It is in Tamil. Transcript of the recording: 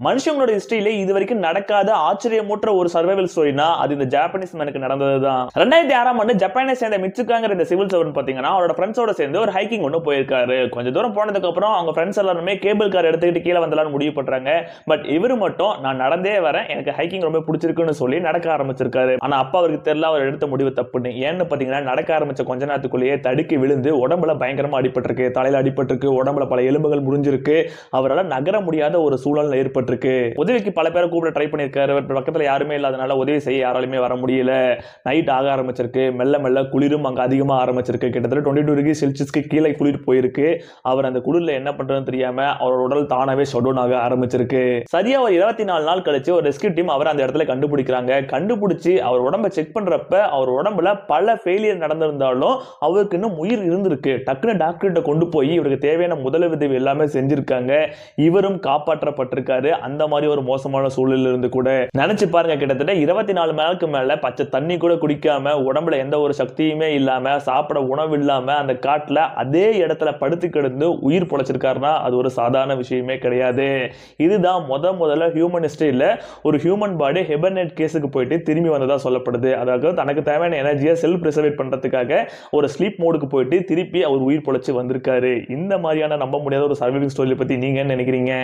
மனுஷங்களோட ஹிஸ்டரியிலே இது வரைக்கும் நடக்காத ஆச்சரியமூற்ற ஒரு சர்வைவல் ஸ்டோரினா அது இந்த ஜாப்பனீஸ் மேனுக்கு நடந்ததுதான். 2006ஆம் ஆண்டு ஜப்பானை சேர்ந்த மிட்சுகாங்கிற இந்த சிவில் சர்வன்ட் பாத்தீங்கன்னா அவரோட ஃப்ரெண்ட்ஸோட சேர்ந்து ஒரு ஹைக்கிங் ஒன்று போயிருக்காரு. கொஞ்சம் தூரம் போனதுக்கு அப்புறம் அவங்க ஃப்ரெண்ட்ஸ் எல்லாருமே கேபிள் கார் எடுத்துக்கிட்டு கீழே வந்தலாம்னு முடிவு பண்றாங்க. பட் இவரு மட்டும் நான் நடந்தே வரேன், எனக்கு ஹைக்கிங் ரொம்ப பிடிச்சிருக்குன்னு சொல்லி நடக்க ஆரம்பிச்சிருக்காரு. ஆனா அப்பா அவருக்கு தெரியல அவர் எடுத்த முடிவு தப்புன்னு. ஏன்னு பாத்தீங்கன்னா நடக்க ஆரம்பிச்ச கொஞ்ச நேரத்துக்குள்ளேயே தடுக்கி விழுந்து உடம்புல பயங்கரமா அடிபட்டிருக்கு, தலையில அடிபட்டிருக்கு, உடம்புல பல எலும்புகள் முறிஞ்சிருக்கு. அவரால் நகர முடியாத ஒரு சூழல் ஏற்பட்டு உதவிக்கு பல பேரை கூப்பிட ட்ரை பண்ணிருக்காரு. பக்கத்துல யாருமே இல்லாதனால உதவி செய்ய யாராலுமே வர முடியல. நைட் ஆக ஆரம்பிச்சிருக்கு. மெல்ல மெல்ல குளிரும் அங்க அதிகமா ஆரம்பிச்சிருக்கு. கிட்டத்தட்ட 22 டிகிரி செல்சியஸ்க்கு கீழே குளிர் போயிருக்கு. அவர் அந்த குளிர்ல என்ன பண்றதுன்னு தெரியாம அவரோட உடல் தானாவே ஷட் டவுன் ஆக ஆரம்பிச்சிருக்கு. சரியா ஒரு 24 நாள் கழிச்சு ஒரு ரெஸ்கியூ டீம் அவர் அந்த இடத்துல கண்டுபிடிக்கிறாங்க. கண்டுபிடிச்சு அவர் உடம்ப செக் பண்றப்ப அவர் உடம்புல பல ஃபெயிலியர் நடந்திருந்தாலும் அவருக்கு இன்னும் உயிர் இருந்திருக்கு. டக்குனு டாக்டர்கிட்ட கொண்டு போய் இவருக்கு தேவையான முதலுதவி எல்லாமே செஞ்சிருக்காங்க. இவரும் காப்பாற்றப்பட்டிருக்காரு. அந்த மாதிரி ஒரு மோசமான சூழலில் இருந்து கூட நினைச்சு பாருங்க. கிட்டத்தட்ட 24 மணி நேரத்துக்கு மேல பச்சை தண்ணி கூட குடிக்காம உடம்புல எந்த ஒரு சக்தியுமே இல்லாம சாப்பிட உணவு இல்லாம அந்த காட்டுல அதே இடத்துல படுத்து கிடந்து உயிர் பொழைச்சிருக்காருன்னா அது ஒரு சாதாரண விஷயமே கிடையாது. இதுதான் முதல்ல ஹியூமன் ஹிஸ்டரியில ஒரு ஹியூமன் பாடி ஹிபர்னேட் கேஸுக்கு போயிட்டு திரும்பி வந்ததா சொல்லப்படுது. அதாவது தனக்கு தேவையான எனர்ஜியை செல்ஃப் பிரிசர்வேட் பண்றதுக்காக ஒரு ஸ்லீப் மோடுக்கு போயிட்டு திருப்பி அவர் உயிர் பொழைச்சு வந்திருக்காரு. இந்த மாதிரியான நம்ப முடியாத ஒரு சர்வைவிங் ஸ்டோரி பத்தி நீங்க என்ன நினைக்கிறீங்க?